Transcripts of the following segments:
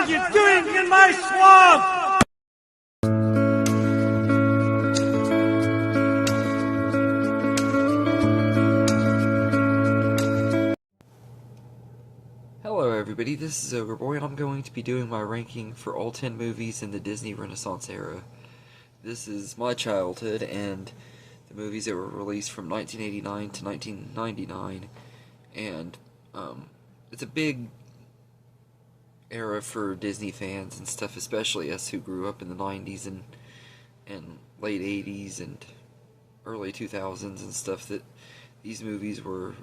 are you doing in my swamp? Hello everybody, this is Ogre and I'm going to be doing my ranking for all 10 movies in the Disney Renaissance era. This is my childhood and the movies that were released from 1989 to 1999, and it's a big era for Disney fans and stuff, especially us who grew up in the 90s and late 80s and early 2000s and stuff, that these movies were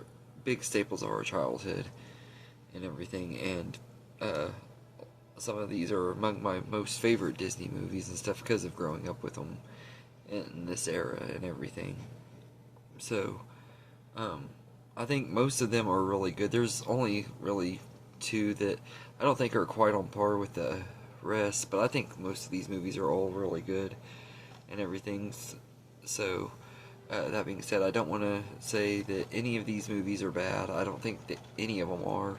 big staples of our childhood and everything, and some of these are among my most favorite Disney movies and stuff because of growing up with them in this era and everything. So, I think most of them are really good. There's only really two that I don't think are quite on par with the rest, but I think most of these movies are all really good and everything. So, that being said, I don't want to say that any of these movies are bad. I don't think that any of them are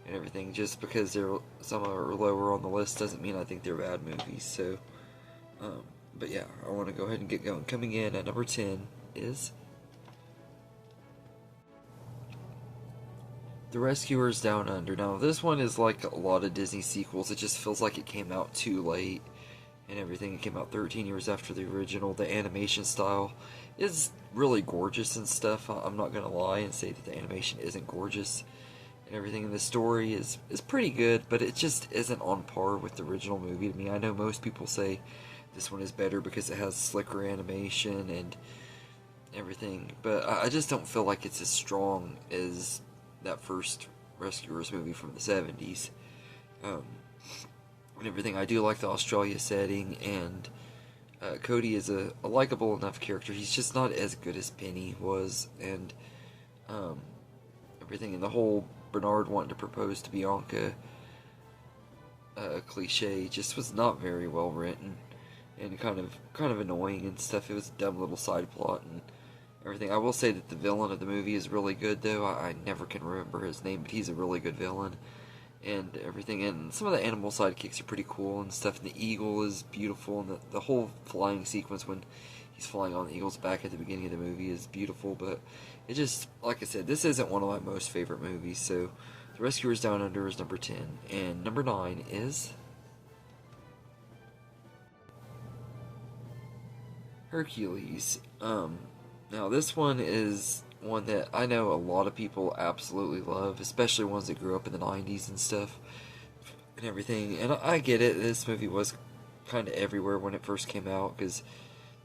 and everything. Just because some are lower on the list doesn't mean I think they're bad movies. So, but yeah, I want to go ahead and get going. Coming in at number 10 is The Rescuers Down Under. Now, this one is like a lot of Disney sequels. It just feels like it came out too late and everything. It came out 13 years after the original. The animation style is really gorgeous and stuff. I'm not going to lie and say that the animation isn't gorgeous and everything. And the story is pretty good, but it just isn't on par with the original movie to me. I know most people say this one is better because it has slicker animation and everything, but I just don't feel like it's as strong as that first Rescuers movie from the 70s. And everything. I do like the Australia setting, and Cody is a likable enough character. He's just not as good as Penny was, and everything. And the whole Bernard wanting to propose to Bianca cliche just was not very well written, and kind of annoying and stuff. It was a dumb little side plot and everything. I will say that the villain of the movie is really good, though. I never can remember his name, but he's a really good villain and everything. And some of the animal sidekicks are pretty cool and stuff. And the eagle is beautiful, and the whole flying sequence when he's flying on the eagle's back at the beginning of the movie is beautiful. But it just, like I said, this isn't one of my most favorite movies. So The Rescuers Down Under is number 10, and number 9 is Hercules. Now this one is one that I know a lot of people absolutely love, especially ones that grew up in the 90s and stuff and everything. And I get it, this movie was kind of everywhere when it first came out because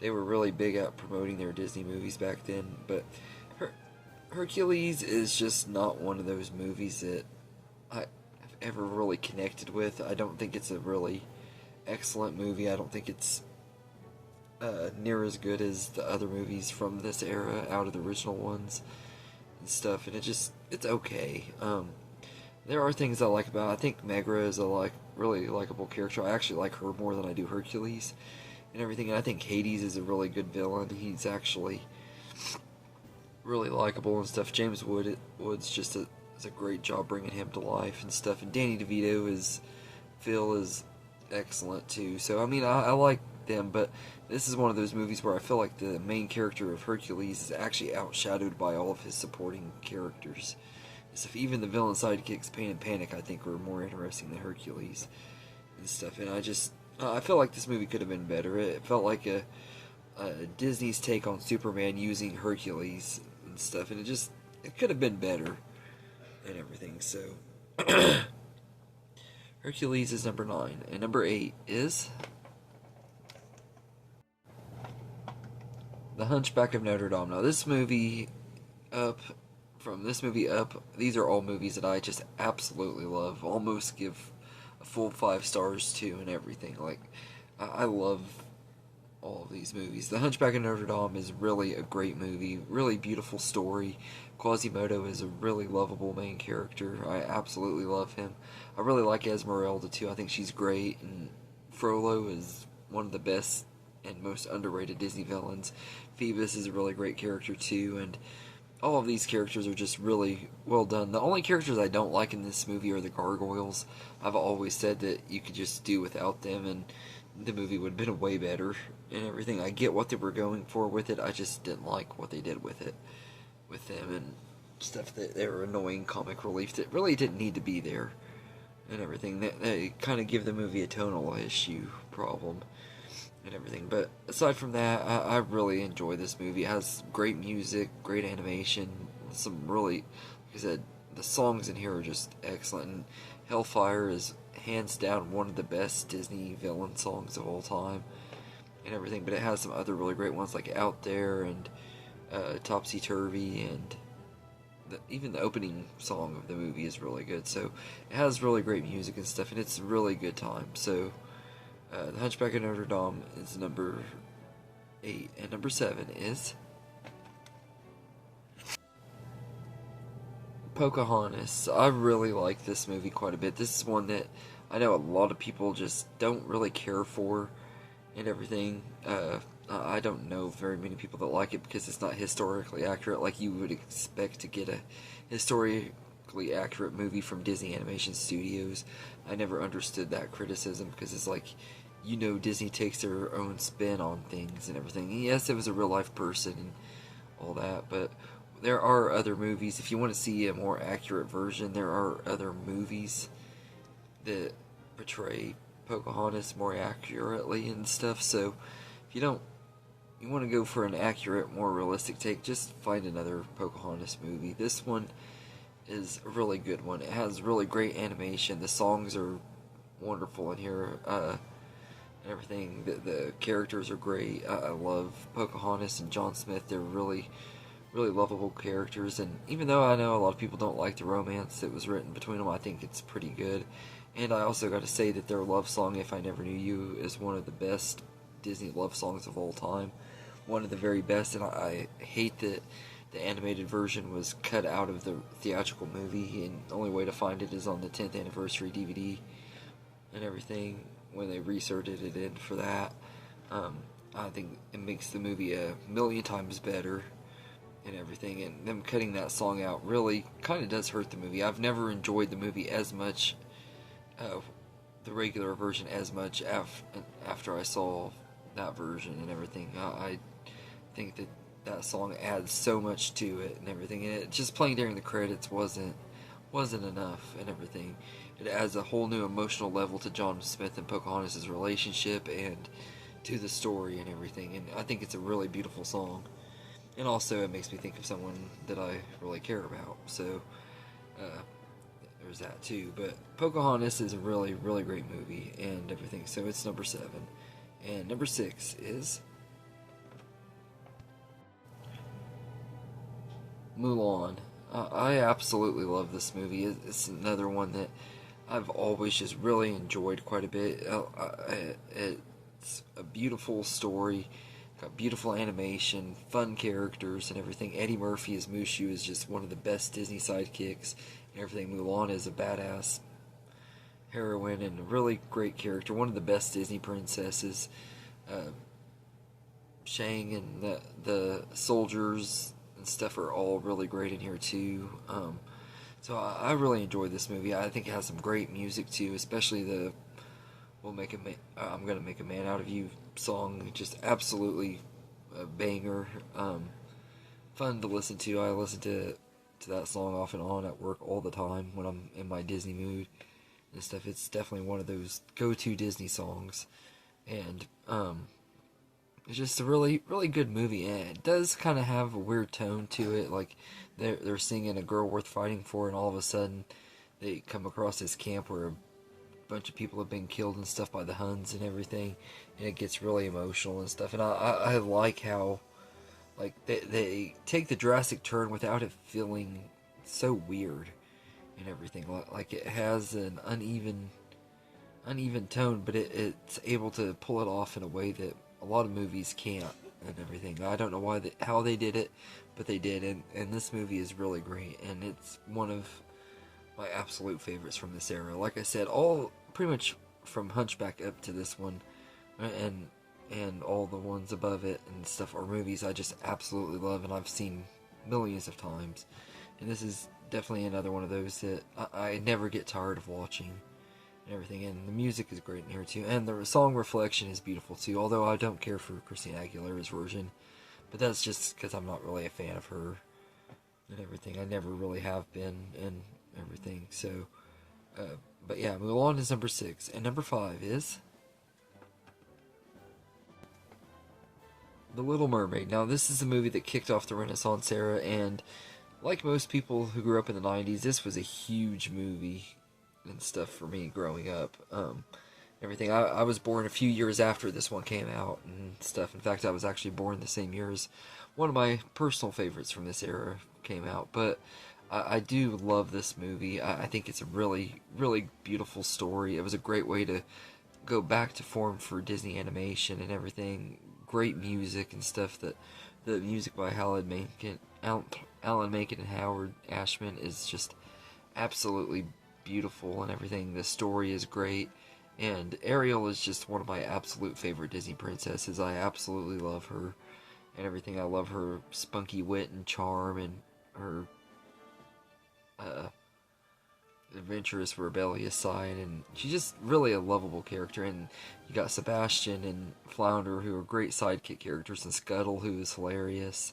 they were really big at promoting their Disney movies back then. But Hercules is just not one of those movies that I've ever really connected with. I don't think it's a really excellent movie. I don't think it's near as good as the other movies from this era out of the original ones and stuff, and it's okay. There are things I like about it. I think Megra is a really likable character. I actually like her more than I do Hercules and everything, and I think Hades is a really good villain. He's actually really likable and stuff. James Woods just does a great job bringing him to life and stuff, and Danny DeVito Phil is excellent too. So I mean, I like them, but this is one of those movies where I feel like the main character of Hercules is actually outshadowed by all of his supporting characters. So even the villain sidekicks, Pain and Panic, I think were more interesting than Hercules and stuff. And I feel like this movie could have been better. It felt like a Disney's take on Superman using Hercules and stuff, and it could have been better and everything. So Hercules is number 9, and number 8 is The Hunchback of Notre Dame. Now, this movie up, these are all movies that I just absolutely love. Almost give a full 5 stars to and everything. Like, I love all of these movies. The Hunchback of Notre Dame is really a great movie. Really beautiful story. Quasimodo is a really lovable main character. I absolutely love him. I really like Esmeralda too. I think she's great. And Frollo is one of the best and most underrated Disney villains. Phoebus is a really great character too, and all of these characters are just really well done. The only characters I don't like in this movie are the gargoyles. I've always said that you could just do without them, and the movie would have been way better and everything. I get what they were going for with it. I just didn't like what they did with it, with them and stuff. That they were annoying comic relief that really didn't need to be there and everything. They kind of give the movie a tonal issue problem and everything. But aside from that, I really enjoy this movie. It has great music, great animation, some really, like I said, the songs in here are just excellent. And Hellfire is hands down one of the best Disney villain songs of all time and everything. But it has some other really great ones like Out There and Topsy Turvy, and even the opening song of the movie is really good. So it has really great music and stuff, and it's a really good time. So The Hunchback of Notre Dame is number 8, and number 7 is Pocahontas. I really like this movie quite a bit. This is one that I know a lot of people just don't really care for and everything. I don't know very many people that like it because it's not historically accurate like you would expect to get a historically accurate movie from Disney Animation Studios. I never understood that criticism because it's like, Disney takes their own spin on things and everything. Yes, it was a real life person and all that, but there are other movies. If you want to see a more accurate version, there are other movies that portray Pocahontas more accurately and stuff. So if you want to go for an accurate, more realistic take, just find another Pocahontas movie. This one is a really good one. It has really great animation. The songs are wonderful in here. And everything. The characters are great. I love Pocahontas and John Smith. They're really, really lovable characters. And even though I know a lot of people don't like the romance that was written between them, I think it's pretty good. And I also got to say that their love song, If I Never Knew You, is one of the best Disney love songs of all time. One of the very best, and I hate that the animated version was cut out of the theatrical movie, and the only way to find it is on the 10th anniversary DVD and everything when they resorted it in for that. I think it makes the movie a million times better and everything, and them cutting that song out really kind of does hurt the movie. I've never enjoyed the movie as much, the regular version as much after I saw that version and everything. I think that song adds so much to it and everything, and it just playing during the credits wasn't enough and everything. It adds a whole new emotional level to John Smith and Pocahontas' relationship and to the story and everything, and I think it's a really beautiful song. And also it makes me think of someone that I really care about, so there's that too. But Pocahontas is a really, really great movie and everything, so it's number 7. And number 6 is Mulan. I absolutely love this movie. It's another one that I've always just really enjoyed quite a bit. It's a beautiful story, got beautiful animation, fun characters and everything. Eddie Murphy as Mushu is just one of the best Disney sidekicks and everything. Mulan is a badass heroine and a really great character, one of the best Disney princesses. Shang and the soldiers and stuff are all really great in here too. So I really enjoyed this movie. I think it has some great music too, especially the I'm gonna make a man out of you" song. Just absolutely a banger. Fun to listen to. I listen to that song off and on at work all the time when I'm in my Disney mood and stuff. It's definitely one of those go-to Disney songs, and it's just a really, really good movie, and it does kind of have a weird tone to it. Like they're singing "A Girl Worth Fighting For," and all of a sudden they come across this camp where a bunch of people have been killed and stuff by the Huns and everything, and it gets really emotional and stuff. And I like how like they take the drastic turn without it feeling so weird and everything. Like it has an uneven tone, but it's able to pull it off in a way that a lot of movies can't and everything. I don't know how they did it, but they did, and this movie is really great, and it's one of my absolute favorites from this era. Like I said, all pretty much from Hunchback up to this one, and all the ones above it and stuff are movies I just absolutely love, and I've seen millions of times. And this is definitely another one of those that I never get tired of watching and everything. And the music is great in here too. And the song Reflection is beautiful too, although I don't care for Christina Aguilera's version. But that's just because I'm not really a fan of her and everything. I never really have been and everything. So, but yeah, Mulan is number 6. And number 5 is The Little Mermaid. Now, this is a movie that kicked off the Renaissance era, and like most people who grew up in the 90s, this was a huge movie and stuff for me growing up. Everything. I was born a few years after this one came out and stuff. In fact, I was actually born the same year as one of my personal favorites from this era came out. But I do love this movie. I think it's a really, really beautiful story. It was a great way to go back to form for Disney animation and everything. Great music and stuff. That the music by Alan Menken and Howard Ashman is just absolutely beautiful and everything. The story is great. And Ariel is just one of my absolute favorite Disney princesses. I absolutely love her and everything. I love her spunky wit and charm and her adventurous, rebellious side. And she's just really a lovable character. And you got Sebastian and Flounder, who are great sidekick characters, and Scuttle, who is hilarious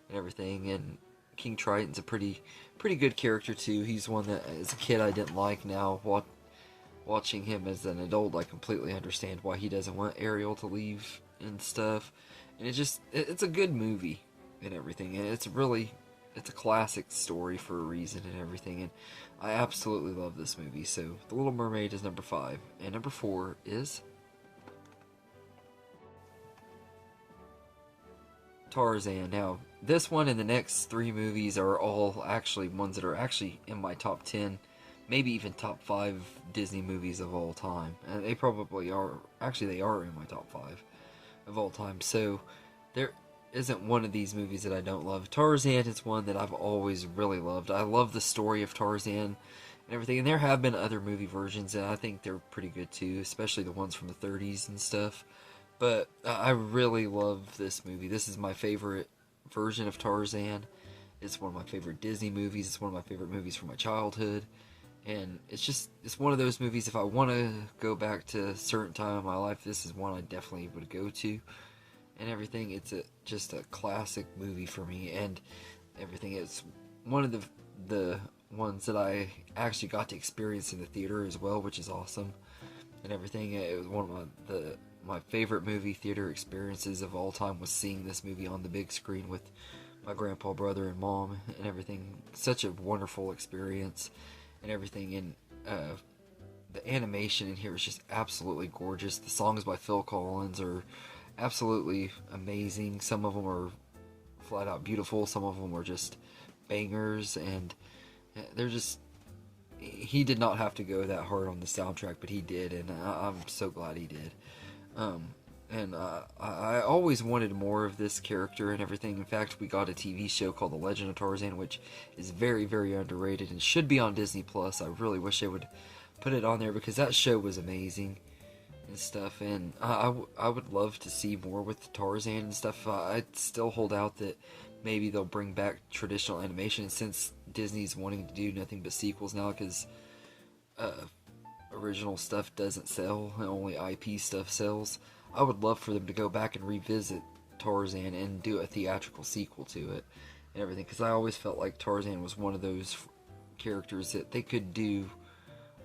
and everything. And King Triton's a pretty good character too. He's one that as a kid I didn't like. Now watching him as an adult, I completely understand why he doesn't want Ariel to leave and stuff. And it's a good movie and everything. And it's a classic story for a reason and everything. And I absolutely love this movie. So The Little Mermaid is number 5. And number 4 is Tarzan. Now, this one and the next 3 movies are all actually ones that are actually in my top 10, maybe even top 5 Disney movies of all time. And they probably are. Actually, they are in my top 5 of all time. So there isn't one of these movies that I don't love. Tarzan is one that I've always really loved. I love the story of Tarzan and everything. And there have been other movie versions, and I think they're pretty good too, especially the ones from the 30s and stuff. But I really love this movie. This is my favorite version of Tarzan. It's one of my favorite Disney movies. It's one of my favorite movies from my childhood. And it's one of those movies, if I want to go back to a certain time in my life, this is one I definitely would go to. And everything, it's just a classic movie for me and everything. It's one of the ones that I actually got to experience in the theater as well, which is awesome. And everything, it was one of my favorite movie theater experiences of all time was seeing this movie on the big screen with my grandpa, brother, and mom and everything. Such a wonderful experience and everything. And the animation in here is just absolutely gorgeous. The songs by Phil Collins are absolutely amazing. Some of them are flat out beautiful. Some of them are just bangers, and they're just... He did not have to go that hard on the soundtrack, but he did, and I'm so glad he did. And I always wanted more of this character and everything. In fact, we got a TV show called The Legend of Tarzan, which is very, very underrated and should be on Disney Plus. I really wish they would put it on there because that show was amazing and stuff. And I would love to see more with Tarzan and stuff. I still hold out that maybe they'll bring back traditional animation, since Disney's wanting to do nothing but sequels now because original stuff doesn't sell and only IP stuff sells. I would love for them to go back and revisit Tarzan and do a theatrical sequel to it and everything, because I always felt like Tarzan was one of those characters that they could do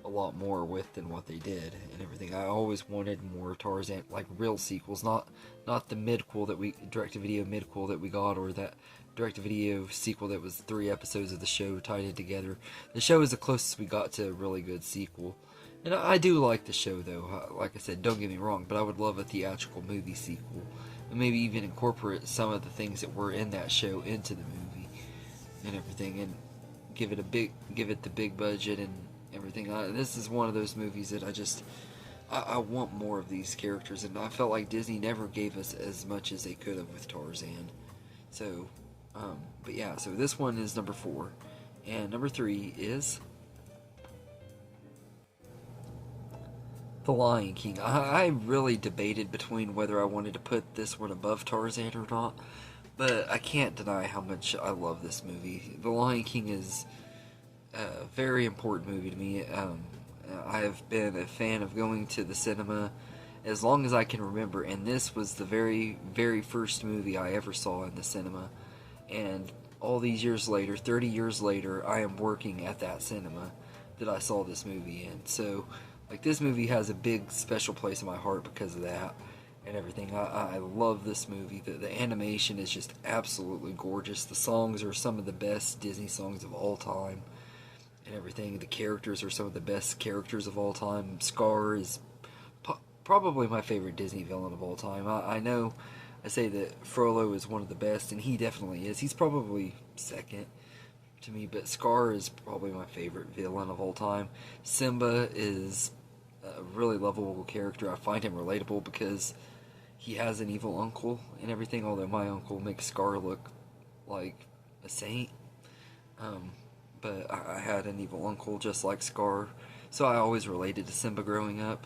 a lot more with than what they did and everything. I always wanted more Tarzan, like real sequels, not the midquel that we direct-to-video midquel that we got, or that direct-to-video sequel that was 3 episodes of the show tied in together. The show is the closest we got to a really good sequel. And I do like the show, though. Like I said, don't get me wrong, but I would love a theatrical movie sequel. And maybe even incorporate some of the things that were in that show into the movie and everything, and give it the big budget and everything. This is one of those movies that I want more of these characters, and I felt like Disney never gave us as much as they could have with Tarzan. So, but yeah, so this one is number 4. And number 3 is The Lion King. I really debated between whether I wanted to put this one above Tarzan or not, But I can't deny how much I love this movie. The Lion King is a very important movie to me. I have been a fan of going to the cinema as long as I can remember, and this was the very, very first movie I ever saw in the cinema. And all these years later, 30 years later, I am working at that cinema that I saw this movie in. So, like, this movie has a big special place in my heart because of that and everything. I love this movie. The animation is just absolutely gorgeous. The songs are some of the best Disney songs of all time and everything. The characters are some of the best characters of all time. Scar is probably my favorite Disney villain of all time. I know I say that Frollo is one of the best, and he definitely is. He's probably second to me, but Scar is probably my favorite villain of all time. Simba is a really lovable character. I find him relatable because he has an evil uncle and everything, although my uncle makes Scar look like a saint. But I had an evil uncle just like Scar, so I always related to Simba growing up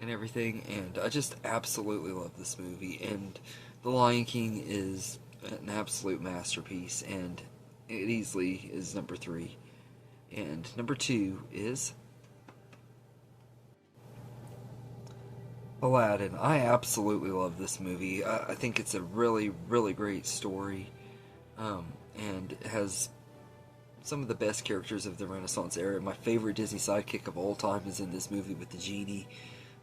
and everything, and I just absolutely love this movie. And The Lion King is an absolute masterpiece, and it easily is number 3. And number 2 is Aladdin. I absolutely love this movie. I think it's a really, really great story, and it has some of the best characters of the Renaissance era. My favorite Disney sidekick of all time is in this movie with the genie,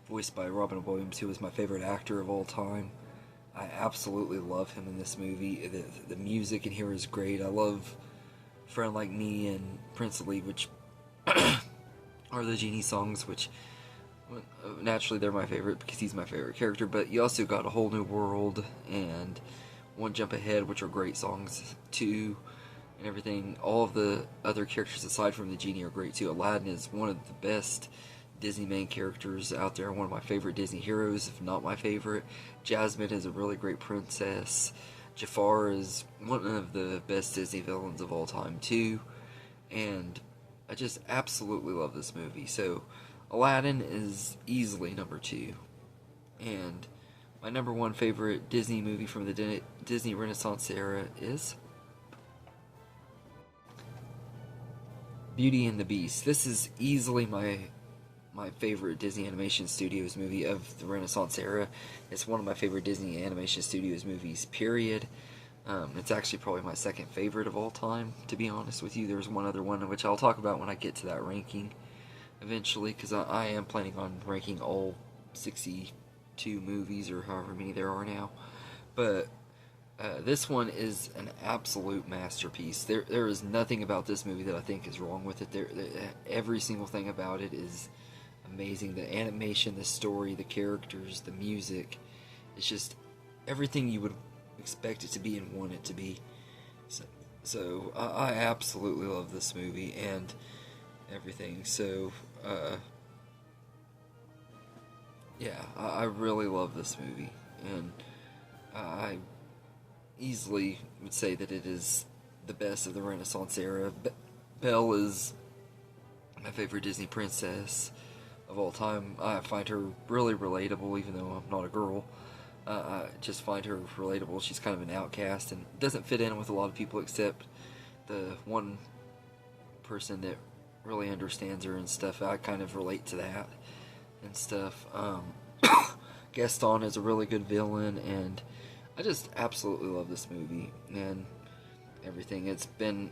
voiced by Robin Williams, who is my favorite actor of all time. I absolutely love him in this movie. The music in here is great. I love Friend Like Me and Prince of Leave, which are the genie songs, which naturally they're my favorite because he's my favorite character. But you also got A Whole New World and One Jump Ahead, which are great songs too, and everything. All of the other characters aside from the genie are great too. Aladdin is one of the best Disney main characters out there, one of my favorite Disney heroes, if not my favorite. Jasmine is a really great princess. Jafar is one of the best Disney villains of all time too, and I just absolutely love this movie. So Aladdin is easily number 2, and my number 1 favorite Disney movie from the Disney Renaissance era is Beauty and the Beast. This is easily my favorite Disney Animation Studios movie of the Renaissance era. It's one of my favorite Disney Animation Studios movies, period. It's actually probably my second favorite of all time, to be honest with you. There's one other one, which I'll talk about when I get to that ranking eventually, because I am planning on ranking all 62 movies, or however many there are now. But this one is an absolute masterpiece. There is nothing about this movie that I think is wrong with it. Every single thing about it is amazing. The animation, the story, the characters, the music. It's just everything you would expect it to be and want it to be. So I absolutely love this movie and everything. So yeah, I really love this movie, and I easily would say that it is the best of the Renaissance era. Belle is my favorite Disney princess of all time. I find her really relatable, even though I'm not a girl. I just find her relatable. She's kind of an outcast and doesn't fit in with a lot of people except the one person that really understands her and stuff. I kind of relate to that and stuff. Gaston is a really good villain, and I just absolutely love this movie and everything. It's been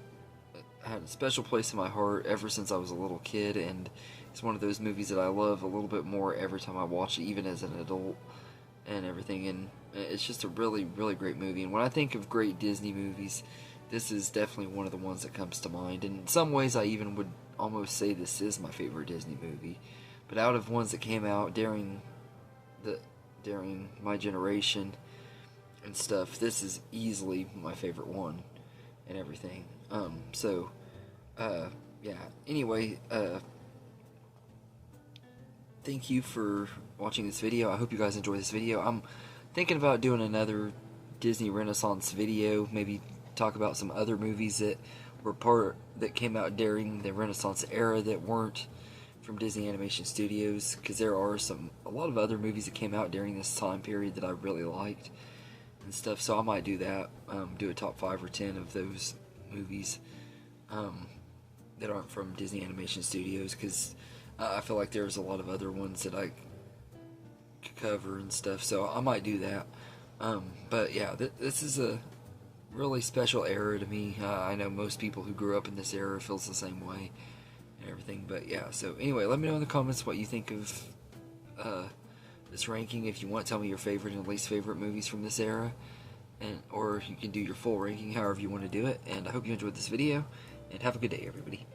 had a special place in my heart ever since I was a little kid, and it's one of those movies that I love a little bit more every time I watch it, even as an adult and everything. And it's just a really, really great movie. And when I think of great Disney movies, this is definitely one of the ones that comes to mind. And in some ways, I even would almost say this is my favorite Disney movie. But out of ones that came out during my generation and stuff, this is easily my favorite one and everything. Yeah, anyway, thank you for watching this video. I hope you guys enjoy this video. I'm thinking about doing another Disney Renaissance video, maybe talk about some other movies that came out during the Renaissance era that weren't from Disney Animation Studios, because there are a lot of other movies that came out during this time period that I really liked and stuff. So I might do that. Do a top 5 or 10 of those movies that aren't from Disney Animation Studios, because I feel like there's a lot of other ones that I could cover and stuff. So I might do that. But yeah, this is a really special era to me. I know most people who grew up in this era feels the same way and everything. But yeah, so anyway, let me know in the comments what you think of this ranking. If you want, tell me your favorite and least favorite movies from this era, or you can do your full ranking however you want to do it. And I hope you enjoyed this video, and have a good day, everybody.